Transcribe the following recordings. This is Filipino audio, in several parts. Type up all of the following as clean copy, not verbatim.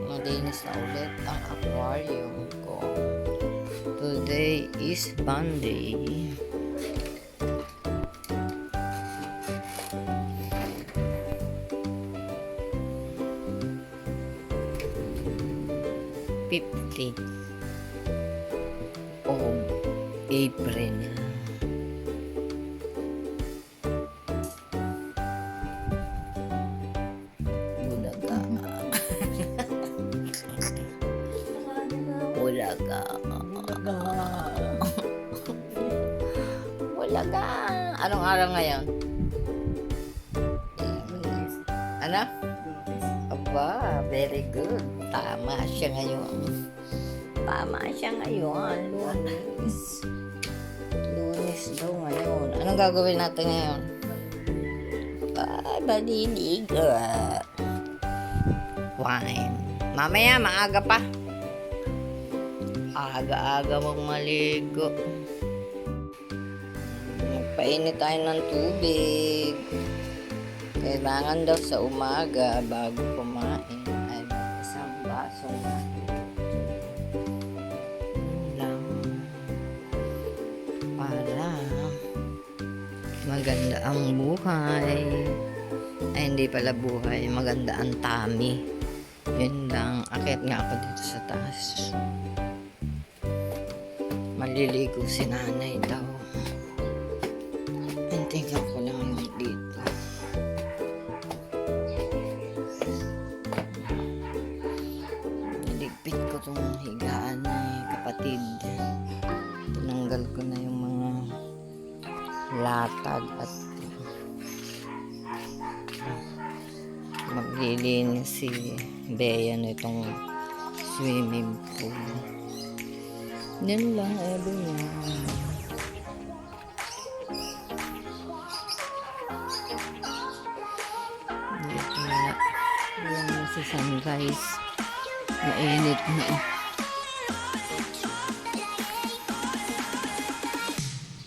Malinis na ulit ang aquarium ko. Today is Monday. of April. Bulaga. Bulaga. Bulaga. Anong araw ngayon? Ano? Aba, very good. Tama siya ngayon. Lunes daw ngayon. Anong gagawin natin ngayon? Malilig. Wine. Mamaya, maaga pa. Aga-aga mong maligo. Magpainit tayo ng tubig. Kailangan daw sa umaga bago kumain ay isang basong lang para maganda ang buhay. Ay, hindi pala buhay, maganda ang tummy. Yun lang. Akyat nga ako dito sa taas. Maliligo si nanay daw. Tingnan ko lang yung dito. Niligpit ko tong higaan ni kapatid. Tinanggal ko na yung mga latag at maglilinis si Bea nitong swimming pool. Yan lang, everyone. Yan na si sunrise. Mainit na.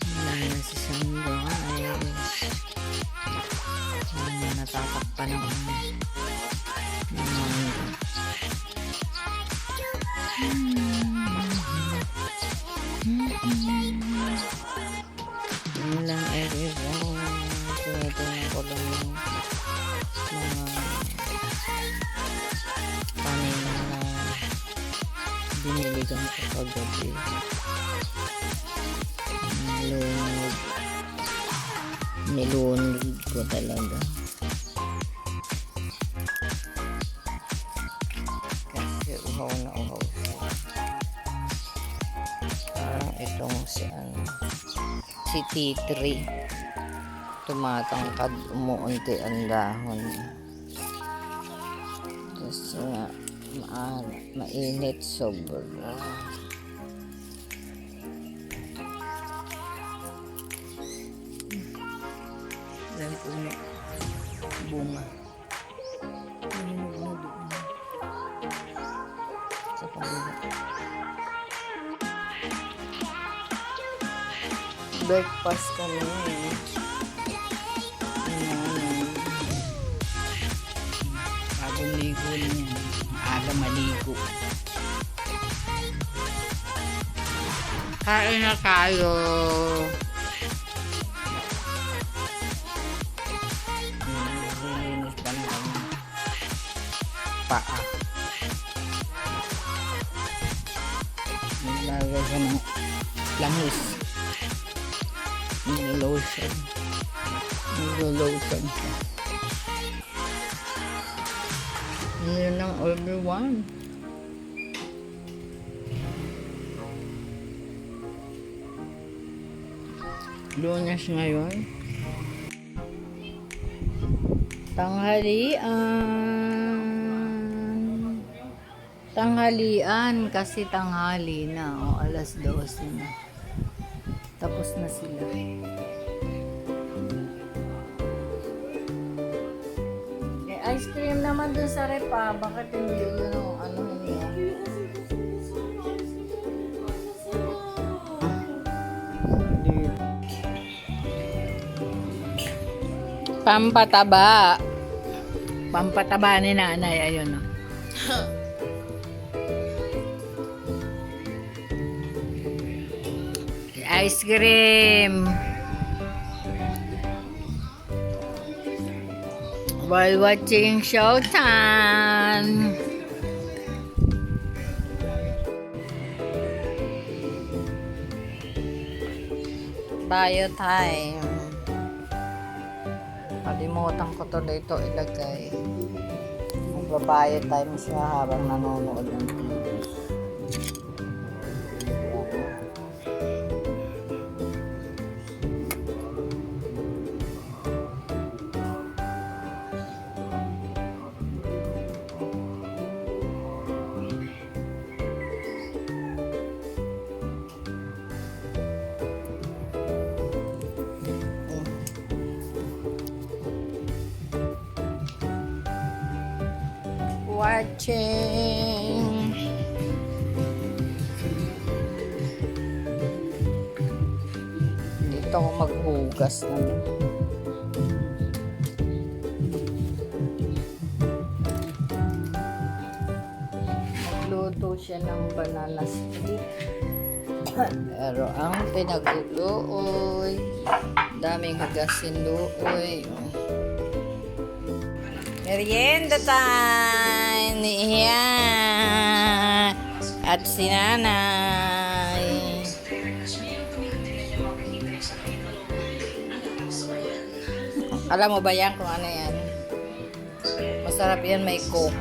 Yan na si sunrise. Yan na natatakpan ng yun lang, everyone. Tinitingnan ko lang yung mga panin na biniligan ko kagabi. Nilunod ko talaga. Kasi uhaw na uhaw siya. Parang itong si T3. Tumatangkad, umuunti ang dahon. Kasi mainit sobra. Dahil puno bunga. Nalinog na doon. Sa kabila. Breakfast kami. Bagong ligo niya. Aga maligo. Kain na tayo. Nilinis pa na kami. Paa. Nilagay ka ng langis. Nilolotion. Yun lang, everyone. Lunes ngayon. Tanghalian. Tanghalian kasi tanghali na. O, alas 12 na. Tapos na sila. Eh, ice cream naman dun sa repa. Bakit hindi yun ang ano niya? Pampataba. Pampataba ni nanay. Ayun o. Ice cream. While watching Showtime. Bio time. Kalimutan ko to dito ilagay. Magbabayo time siya habang nanonood ng TV. Watching. Dito ako maghugas naman. Magluto siya ng banana split. Pero ang pinag-uloy, daming hugasin looy. Merienda time! Yan! At si nanay. Alam mo ba yan kung ano yan? Masarap yan, may coke.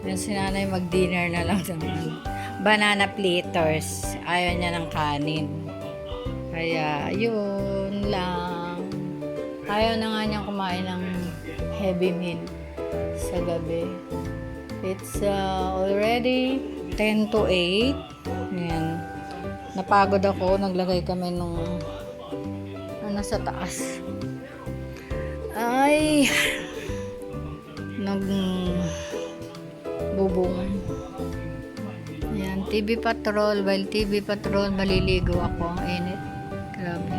Yan si nanay mag-dinner na lang naman. Banana platters. Ayaw niya ng kanin. Kaya, yun lang. Ayaw na nga niyang kumain ng heavy meal sa gabi. It's already 10 to 8. Ayan. Napagod ako. Naglagay kami nung sa taas. Ay! Nagbubong. Ayan. TV Patrol. While TV Patrol, maliligo ako. Ang init. Grabe.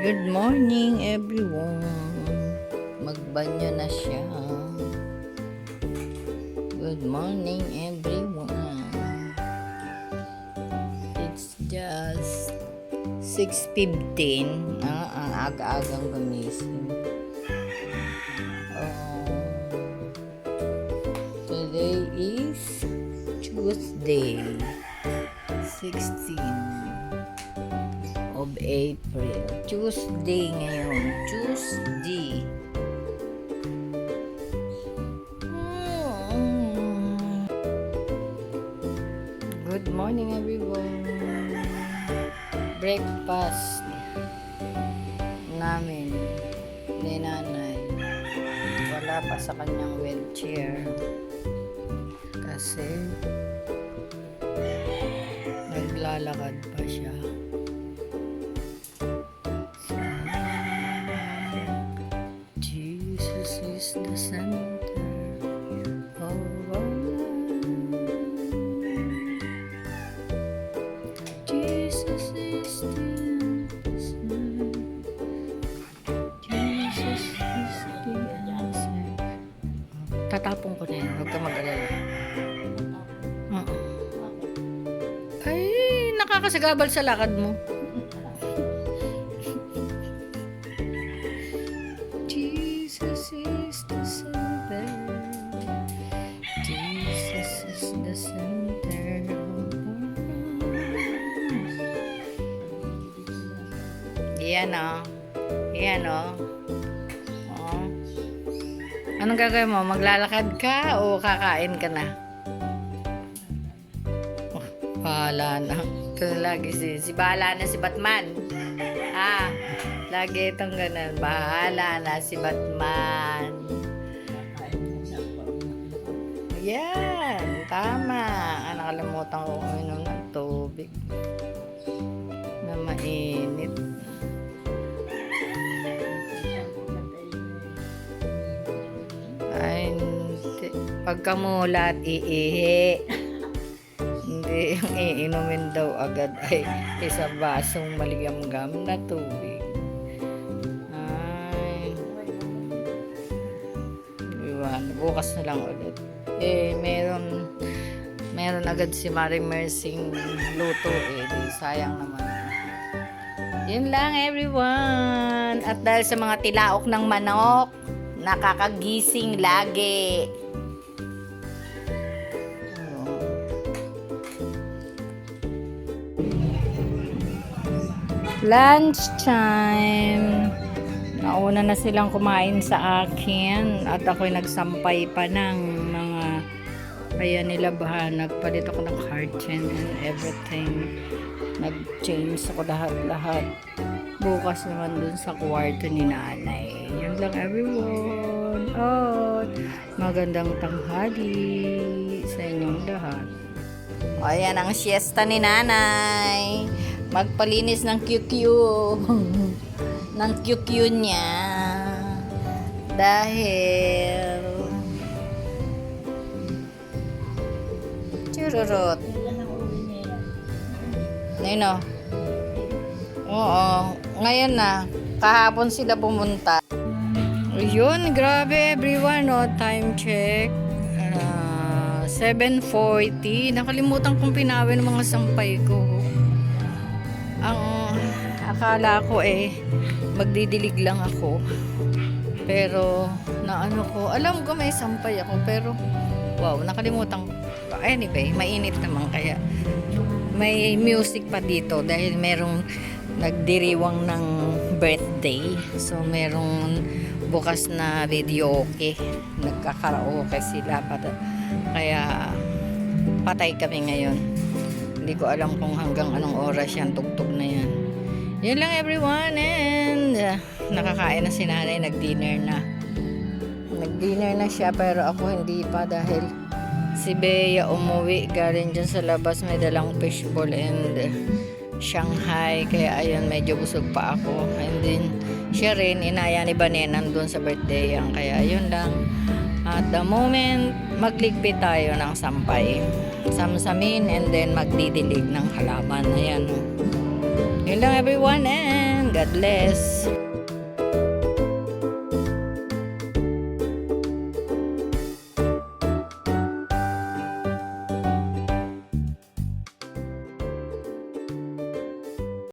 Good morning, everyone. Magbanyo na siya. Good morning, everyone. It's just 6:15. Ang aga-agang gumising. Today is Tuesday, 16 of April. Tuesday ngayon. Tuesday. Good morning, everyone. Breakfast namin ni nanay. Wala pa sa kanyang wheelchair. Kasi naglalakad pa siya. The center of our life. Jesus is the center. Jesus is the answer. Tatapon ko na yan. Huwag ka mag-alala. Ay, nakakasagabal sa lakad mo. Jesus is the center. Jesus is the center of Yan o. Yan o. Anong gagawin mo? Maglalakad ka o kakain ka na? Bahala na. Ito lagi si bahala na si Batman. Lagi itong ganun. Bahala na si Batman. Yan. Tama. Nakalimutan ko uminom ng tubig. Na mainit. Ay, hindi. Pagkamulat, iihi. Hindi yung iinumin daw agad ay isang basong maligamgam na tubig. Ay. Iwan. Bukas na lang ulit. Meron agad si Maring Mersing luto Di sayang naman. Yun lang everyone. At dahil sa mga tilaok ng manok, nakakagising lagi. Lunch time. Nauna na silang kumain sa akin at ako'y nagsampay pa ng mga kaya nilabahan. Nagpalit ako ng curtain and everything. Nag-change ako lahat. Bukas naman dun sa kwarto ni nanay. Yun lang everyone. Magandang tanghali sa inyong lahat. Ayan ang siesta ni nanay. Magpalinis ng QQ. ng QQ niya. Dahil chururot. Nino. Oo. Ngayon na. Kahapon sila pumunta. Yun, grabe everyone. Time check. 7:40. Nakalimutan kong pinawin ng mga sampay ko. Ang akala ko magdidilig lang ako. Pero naano ko, alam ko may sampay ako pero wow, nakalimutan ko. Anyway, mainit naman kaya may music pa dito dahil merong nagdiriwang ng birthday. So merong bukas na video nagkakaraoke sila kaya patay kami ngayon. Hindi ko alam kung hanggang anong oras yan tugtog na yan. Yun lang everyone and nakakain na si nanay, nag-dinner na siya pero ako hindi pa dahil si Bea umuwi galing dyan sa labas, may dalang fishball and Shanghai kaya ayun medyo busog pa ako and then siya rin inaya ni Banenan doon sa birthday yan kaya yun lang. At the moment magligpit tayo ng sampay, samsamin and then magdidilig ng halaman. Ayan. Yun lang everyone and God bless.